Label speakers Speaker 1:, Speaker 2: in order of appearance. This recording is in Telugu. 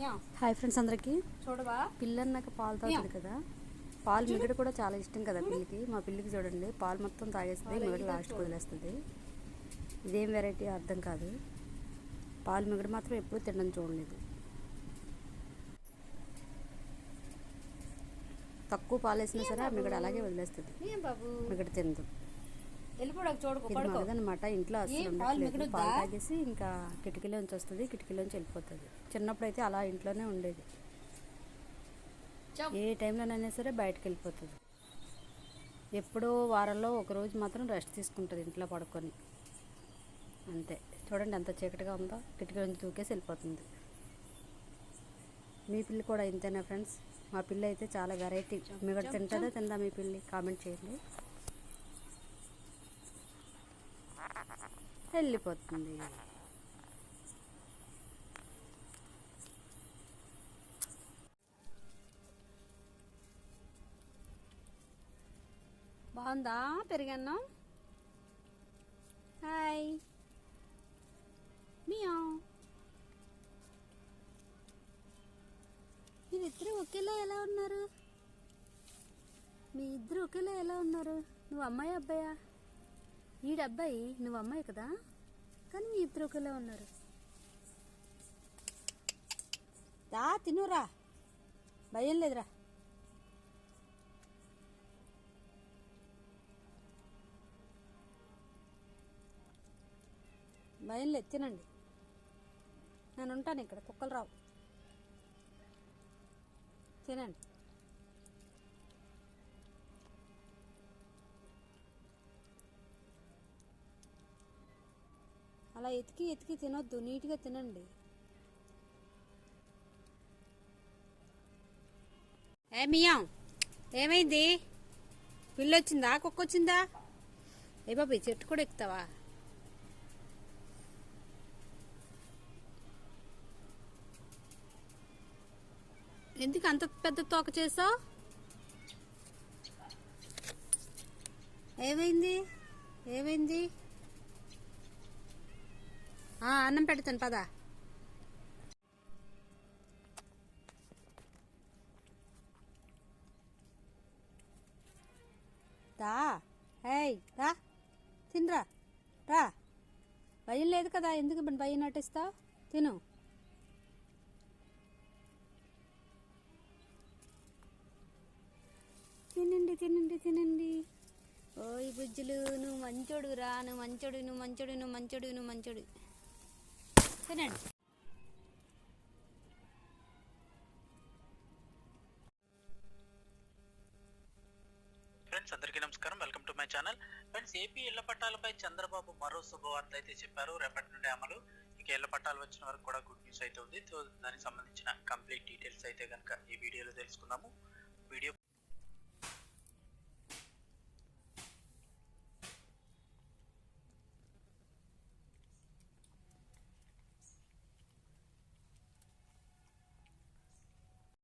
Speaker 1: హాయ్ ఫ్రెండ్స్ అందరికీ. పిల్లన్నాక పాలు తాగుతుంది కదా, పాలు మిగడ కూడా చాలా ఇష్టం కదా పిల్లికి. మా పిల్లికి చూడండి, పాలు మొత్తం తాగేస్తుంది, మిగడ లాస్ట్కి వదిలేస్తుంది. ఇదేం వెరైటీ అర్థం కాదు. పాలు మిగడ మాత్రం ఎప్పుడు తినడం చూడలేదు. తక్కువ పాలు వేసినా సరే ఆ మిగడ అలాగే వదిలేస్తుంది, మిగడ తినదు. అనమాట ఇంట్లో అసలు ఉండట్లేదు. పాలు తాగేసి ఇంకా కిటికీలోంచి వస్తుంది, కిటికీలోంచి వెళ్ళిపోతుంది. చిన్నప్పుడు అయితే అలా ఇంట్లోనే ఉండేది. ఏ టైంలోనైనా సరే బయటకు వెళ్ళిపోతుంది. ఎప్పుడో వారంలో ఒకరోజు మాత్రం రెస్ట్ తీసుకుంటుంది ఇంట్లో పడుకొని, అంతే. చూడండి ఎంత చీకటిగా ఉందో, కిటికీలోంచి దూకేసి వెళ్ళిపోతుంది. మీ పిల్లి కూడా ఇంతేనా ఫ్రెండ్స్? మా పిల్లి అయితే చాలా వెరైటీ. మిగడ తింటుందా తిందా మీ పిల్లి? కామెంట్ చేయండి. వెళ్ళిపోతుంది. బాగుందా పెరిగన్నం? హాయ్ మియా. మీరిద్దరు ఒకేలా ఎలా ఉన్నారు? మీ ఇద్దరు ఒకేలా ఎలా ఉన్నారు? నువ్వు అమ్మాయి అబ్బాయా? ఈడు అబ్బాయి, నువ్వు అమ్మాయి కదా, కానీ మీ ఇద్దరు ఒకేలా ఉన్నారు. దా తినురా, భయం లేదురా. భయం లేదు, తినండి. నేను ఉంటాను ఇక్కడ, కుక్కలు రావు. తినండి. అలా ఎతికి ఎతికి తినొద్దు, నీట్గా తినండి. మియాం, ఏమైంది? పిల్లి వచ్చిందా, కుక్క వచ్చిందా? ఏ బాబు, చెట్టు కూడా ఎక్కుతావా? ఎందుకు అంత పెద్ద తోక చేసావు? ఏమైంది? ఏమైంది? అన్నం పెడతాను పదా. దా, హేయ్ రా, తినరా, రా. భయం లేదు కదా, ఎందుకు భయం నటిస్తావు? తిను. తినండి తినండి తినండి. ఓయ్ బుజ్జులు, నువ్వు మంచోడు రా, నువ్వు మంచోడు, నువ్వు మంచోడు, నువ్వు మంచోడు, నువ్వు మంచోడు. తినండి.
Speaker 2: ఫ్రెండ్స్ అందరికీ నమస్కారం, welcome to my channel. Friends, AP ఇళ్ల పట్టాలపై చంద్రబాబు మరో శుభవార్త అయితే చెప్పారు. రేపటి నుండి అమలు. ఇక ఇళ్ల పట్టాలు వచ్చిన వరకు కూడా గుడ్ న్యూస్ అయితే ఉంది. దానికి సంబంధించిన కంప్లీట్ డీటెయిల్స్ అయితే కనుక ఈ వీడియోలో తెలుసుకుందాము.